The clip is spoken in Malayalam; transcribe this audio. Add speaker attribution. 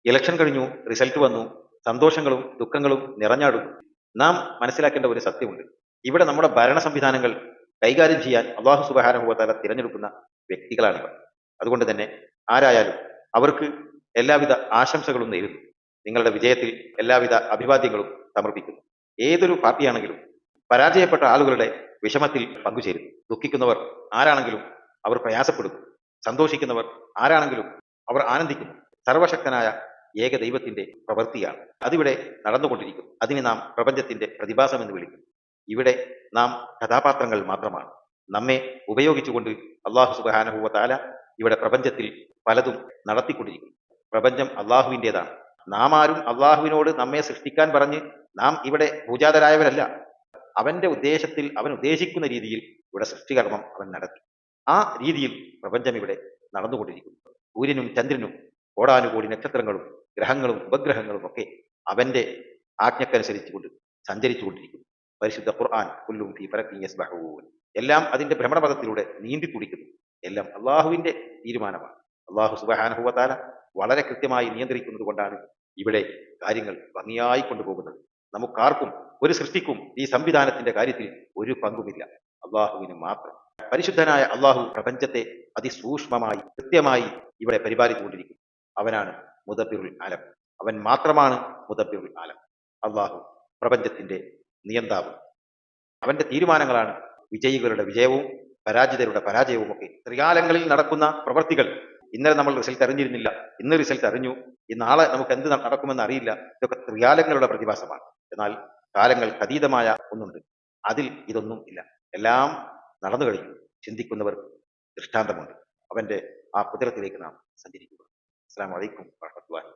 Speaker 1: ഇലക്ഷൻ കഴിഞ്ഞു, റിസൾട്ട് വന്നു, സന്തോഷങ്ങളും ദുഃഖങ്ങളും നിറഞ്ഞാടുന്നു. നാം മനസ്സിലാക്കേണ്ട ഒരു സത്യമുണ്ട്. ഇവിടെ നമ്മുടെ ഭരണ സംവിധാനങ്ങൾ കൈകാര്യം ചെയ്യാൻ അള്ളാഹു സുബ്ഹാനഹു വ തആല തിരഞ്ഞെടുക്കുന്ന വ്യക്തികളാണിവർ. അതുകൊണ്ട് തന്നെ ആരായാലും അവർക്ക് എല്ലാവിധ ആശംസകളും നേരുന്നു. നിങ്ങളുടെ വിജയത്തിൽ എല്ലാവിധ അഭിവാദ്യങ്ങളും സമർപ്പിക്കുന്നു. ഏതൊരു പാർട്ടിയാണെങ്കിലും പരാജയപ്പെട്ട ആളുകളുടെ വിഷമത്തിൽ പങ്കുചേരുന്നു. ദുഃഖിക്കുന്നവർ ആരാണെങ്കിലും അവർ പ്രയാസപ്പെടുന്നു. സന്തോഷിക്കുന്നവർ ആരാണെങ്കിലും അവർ ആനന്ദിക്കുന്നു. സർവശക്തനായ ഏക ദൈവത്തിന്റെ പ്രവൃത്തിയാണ് അതിവിടെ നടന്നുകൊണ്ടിരിക്കുന്നു. അതിനെ നാം പ്രപഞ്ചത്തിന്റെ പ്രതിഭാസം എന്ന് വിളിക്കുന്നു. ഇവിടെ നാം കഥാപാത്രങ്ങൾ മാത്രമാണ്. നമ്മെ ഉപയോഗിച്ചുകൊണ്ട് അള്ളാഹു സുബ്ഹാനഹു വ തആല ഇവിടെ പ്രപഞ്ചത്തിൽ പലതും നടത്തിക്കൊണ്ടിരിക്കുന്നു. പ്രപഞ്ചം അള്ളാഹുവിൻ്റെതാണ്. നാം ആരും അള്ളാഹുവിനോട് നമ്മെ സൃഷ്ടിക്കാൻ പറഞ്ഞ് നാം ഇവിടെ പൂജാതരായവരല്ല. അവന്റെ ഉദ്ദേശത്തിൽ അവൻ ഉദ്ദേശിക്കുന്ന രീതിയിൽ ഇവിടെ സൃഷ്ടികർമ്മം അവൻ നടത്തി. ആ രീതിയിൽ പ്രപഞ്ചം ഇവിടെ നടന്നുകൊണ്ടിരിക്കുന്നു. സൂര്യനും ചന്ദ്രനും കോടാനുകോടി നക്ഷത്രങ്ങളും ഗ്രഹങ്ങളും ഉപഗ്രഹങ്ങളും ഒക്കെ അവന്റെ ആജ്ഞക്കനുസരിച്ചുകൊണ്ട് സഞ്ചരിച്ചുകൊണ്ടിരിക്കുന്നു. പരിശുദ്ധ ഖുർആൻ കുല്ലും ഫീ ഫലകിൻ യസ്ബഹൂൻ, എല്ലാം അതിന്റെ ഭ്രമണപഥത്തിലൂടെ നീന്തി തുടിക്കുന്നു. എല്ലാം അള്ളാഹുവിന്റെ തീരുമാനമാണ്. അള്ളാഹു സുബ്ഹാനഹു വ തആല വളരെ കൃത്യമായി നിയന്ത്രിക്കുന്നത് കൊണ്ടാണ് ഇവിടെ കാര്യങ്ങൾ ഭംഗിയായി കൊണ്ടുപോകുന്നത്. നമുക്കാർക്കും ഒരു സൃഷ്ടിക്കും ഈ സംവിധാനത്തിന്റെ കാര്യത്തിൽ ഒരു പങ്കുമില്ല, അള്ളാഹുവിന് മാത്രം. പരിശുദ്ധനായ അള്ളാഹു പ്രപഞ്ചത്തെ അതിസൂക്ഷ്മമായി കൃത്യമായി ഇവിടെ പരിപാലിച്ചുകൊണ്ടിരിക്കുന്നു. അവനാണ് മുദബ്ബിറുൽ ആലം. അവൻ മാത്രമാണ് മുദബ്ബിറുൽ ആലം. അള്ളാഹു പ്രപഞ്ചത്തിന്റെ നിയന്താവ്. അവന്റെ തീരുമാനങ്ങളാണ് വിജയികളുടെ വിജയവും പരാജിതരുടെ പരാജയവും ഒക്കെ. ത്രികാലങ്ങളിൽ നടക്കുന്ന പ്രവർത്തികൾ, ഇന്നലെ നമ്മൾ റിസൾട്ട് അറിഞ്ഞിരുന്നില്ല, ഇന്ന് റിസൾട്ട് അറിഞ്ഞു, ഈ നാളെ നമുക്ക് എന്ത് നടക്കുമെന്ന് അറിയില്ല, ഇതൊക്കെ ത്രികാലങ്ങളുടെ പ്രതിഭാസമാണ്. എന്നാൽ കാലങ്ങൾക്ക് അതീതമായ ഒന്നുണ്ട്, അതിൽ ഇതൊന്നും ഇല്ല. എല്ലാം നടന്നു കഴിഞ്ഞു. ചിന്തിക്കുന്നവർ ദൃഷ്ടാന്തമുണ്ട്. അവന്റെ ആ കുതിരത്തിലേക്ക് നാം സഞ്ചരിക്കുക. അസ്സലാമു അലൈക്കും വറഹ്മത്തുള്ളാഹി